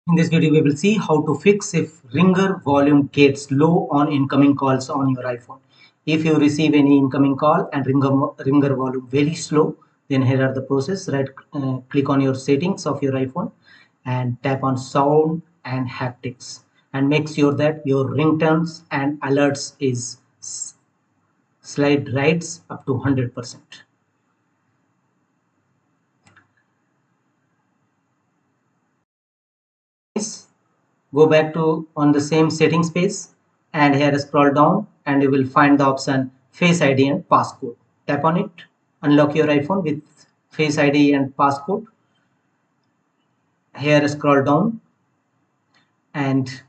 In this video, we will see how to fix if ringer volume gets low on incoming calls on your iPhone. If you receive any incoming call and ringer volume very slow, then here are the process. Click on your settings of your iPhone and tap on sound and haptics and make sure that your ringtones and alerts is slide rights up to 100%. Go back to on the same settings page and here scroll down and you will find the option Face ID and passcode. Tap on it, unlock your iPhone with Face ID and passcode. Here scroll down and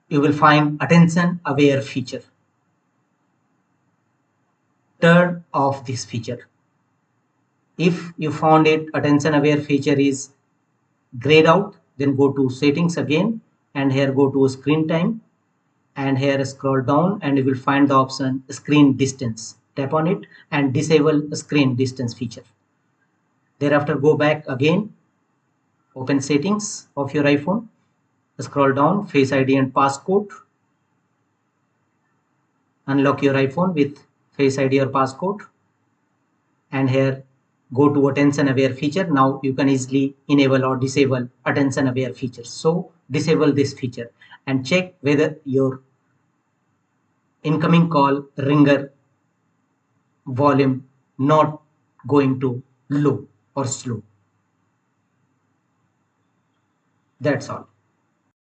you will find attention aware feature. Turn off this feature. If you found it attention aware feature is grayed out, then go to settings again and here go to screen time and here scroll down and you will find the option screen distance. Tap on it and disable screen distance feature. Thereafter go back again, open settings of your iPhone, scroll down, Face ID and passcode, unlock your iPhone with Face ID or passcode and here go to attention aware feature. Now you can easily enable or disable attention aware features. So disable this feature and check whether your incoming call ringer volume not going to low or slow. That's all.